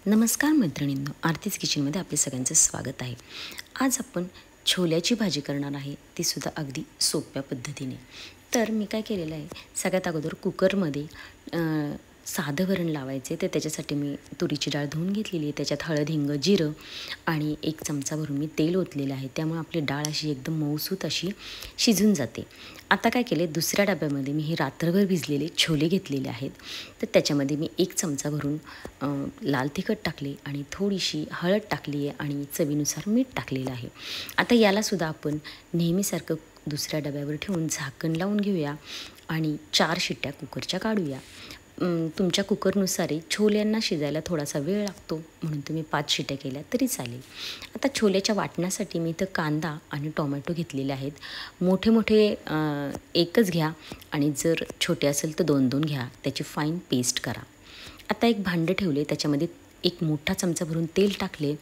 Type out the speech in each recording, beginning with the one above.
नमस्कार मैत्रिणींनो, आरतीच किचनमध्ये आपले सगळ्यांचं स्वागत आहे। आज आपण छोल्याची भाजी करणार आहे, ती सुद्धा अगदी सोप्या पद्धतीने। तर मी काय केलेलं आहे, सगळ्यात अगोदर कुकरमध्ये साधं वरण लावायचे, तर त्याच्यासाठी मी तुरीची डाळ धुवून घेतलेली आहे। त्याच्यात हळद, हिंग, जिरं आणि 1 चमचा भरून मी तेल ओतलेलं आहे, त्यामुळे आपली डाळ अशी एकदम मऊसूत अशी शिजून जाते। आता काय केले, दुसऱ्या डब्यामध्ये मी हे रात्रभर भिजलेले छोले घेतलेले आहेत, तर त्याच्यामध्ये मी 1 चमचा भरून लाल तिखट टाकले आणि थोडीशी हळद टाकली आहे आणि चवीनुसार मीठ टाकलेलं आहे। आता यालासुद्धा आपण नेहमीसारखं दुसऱ्या डब्यावर ठेवून झाकण लावून घेऊया आणि 4 शिट्ट्या कुकरच्या काढूया। तुमच्या कुकरनुसार छोल्यांना शिजायला थोडासा वेळ लागतो, म्हणून तुम्ही 5 शिट्ट्या केल्या तरी चालेल। आता छोल्याच्या वाटण्यासाठी मी इथं कांदा आणि टोमॅटो घेतलेले आहेत। मोठे मोठे एकच घ्या आणि जर छोटे असेल तर 2-2 घ्या, त्याची फाईन पेस्ट करा। आता एक भांडं ठेवले, त्याच्यामध्ये 1 मोठा चमचा भरून तेल टाकले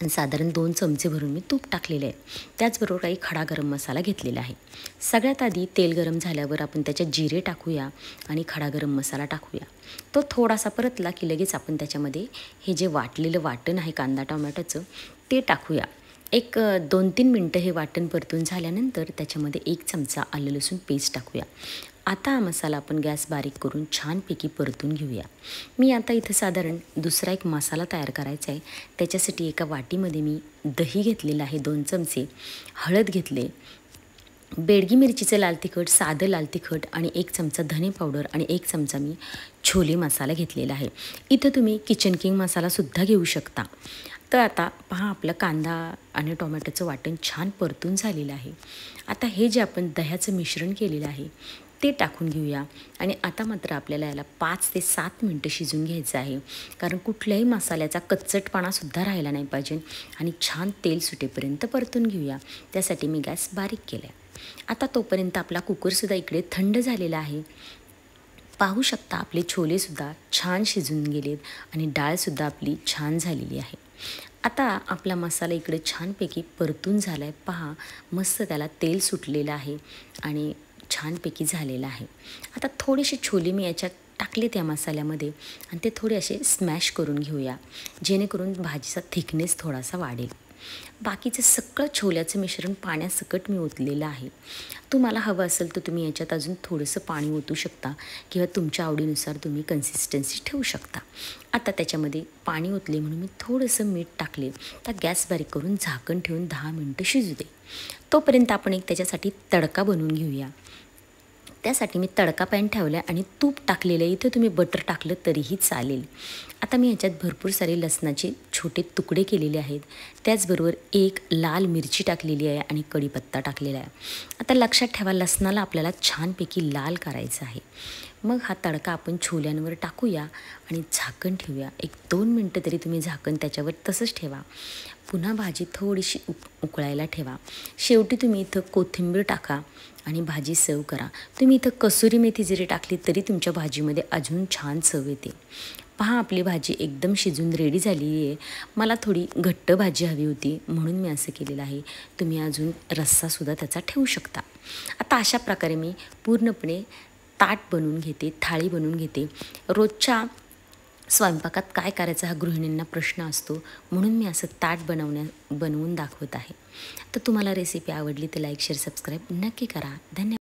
आणि साधारण 2 चमचे भरून मी तूप टाकलेले आहे। त्याचबरोबर काही खडा गरम मसाला घेतलेला आहे। सगळ्यात आधी तेल गरम झाल्यावर आपण त्याच्यात जिरे टाकूया आणि खडा गरम मसाला टाकूया। तो थोडासा परतला की लगेच आपण त्याच्यामध्ये हे जे वाटलेलं वाटण आहे कांदा टोमॅटोचं ते टाकूया। एक 2-3 मिनटं हे वाटण परतून झाल्यानंतर त्याच्यामध्ये 1 चमचा आलं लसूण पेस्ट टाकूया। आता हा मसाला आपण गॅस बारीक करून छानपैकी परतून घेऊया। मी आता इथं साधारण दुसरा एक मसाला तयार करायचा आहे। त्याच्यासाठी एका वाटीमध्ये मी दही घेतलेलं आहे, 2 चमचे हळद घेतले, बेडगी मिरचीचं लाल तिखट, साधं लाल तिखट आणि 1 चमचा धने पावडर आणि 1 चमचा मी छोले मसाला घेतलेला आहे। इथं तुम्ही किचन किंग मसालासुद्धा घेऊ शकता। तर आता पहा, आपलं कांदा आणि टोमॅटोचं वाटण छान परतून झालेलं आहे। आता हे जे आपण दह्याचं मिश्रण केलेलं आहे ते टाकून घेऊया आणि आता मात्र आपल्याला याला 5 ते 7 मिनटं शिजून घ्यायचं आहे, कारण कुठल्याही मसाल्याचा कच्चटपणासुद्धा राहिला नाही पाहिजे आणि छान तेल सुटेपर्यंत परतून घेऊया। त्यासाठी मी गॅस बारीक केला आहे। आता तोपर्यंत आपला कुकरसुद्धा इकडे थंड झालेला आहे। पाहू शकता आपले छोलेसुद्धा छान शिजून गेलेत आणि डाळसुद्धा आपली छान झालेली आहे। आता आपला मसाला इकडे छानपैकी परतून झाला आहे, पहा मस्त त्याला तेल सुटलेलं आहे आणि छानपैकी झालेला आहे। आता थोडेसे छोले मी याच्यात टाकले त्या मसाल्यामध्ये आणि ते थोडे असे स्मॅश करून घेऊया, जेणेकरून भाजीचा थिकनेस थोडासा वाढेल। बाकीचं सगळं छोल्याचं मिश्रण पाण्यासकट मी ओतलेलं आहे। तुम्हाला हवं असेल तर तुम्ही याच्यात अजून थोडंसं पाणी ओतू शकता किंवा तुमच्या आवडीनुसार तुम्ही कन्सिस्टन्सी ठेवू शकता। आता त्याच्यामध्ये पाणी ओतले म्हणून मी थोडंसं मीठ टाकले, तर गॅस बारीक करून झाकण ठेवून 10 मिनटं शिजू दे। तोपर्यंत आपण एक त्याच्यासाठी तडका बनवून घेऊया। त्यासाठी मी तडका पॅन ठेवला आणि तूप टाकलेलं आहे, इथं तुम्ही बटर टाकलं तरीही चालेल। आता मी याच्यात भरपूर सारे लसणाचे छोटे तुकडे केलेले आहेत, त्याचबरोबर 1 लाल मिरची टाकलेली आहे आणि कढीपत्ता टाकलेला आहे। आता लक्षात ठेवा, लसणाला आपल्याला छानपैकी लाल करायचं आहे। मग हा तडका आपण छोल्यांवर टाकूया आणि झाकण ठेवूया। 1-2 मिनटं तरी तुम्ही झाकण त्याच्यावर तसंच ठेवा। पुन्हा भाजी थोडीशी उकळायला ठेवा। शेवटी तुम्ही इथं कोथिंबीर टाका आणि भाजी सर्व करा। तुम्ही इथं कसुरी मेथी जरी टाकली तरी तुमच्या भाजीमध्ये अजून छान चव येते। पहा, आपली भाजी एकदम शिजून रेडी झालेली आहे। मला थोडी घट्ट भाजी हवी होती म्हणून मी असं केलेलं आहे। तुम्ही अजून रस्सासुद्धा त्याचा ठेवू शकता। आता अशा प्रकारे मी पूर्णपणे ताट बनवून घेते, थाळी बनवून घेते। रोजच्या स्वयंपाकात काय करायचा हा गृहिणींना प्रश्न असतो, म्हणून मी असं ताट बनवून दाखवत आहे। तर तुम्हाला रेसिपी आवडली तर लाईक, शेअर, सबस्क्राईब नक्की करा। धन्यवाद।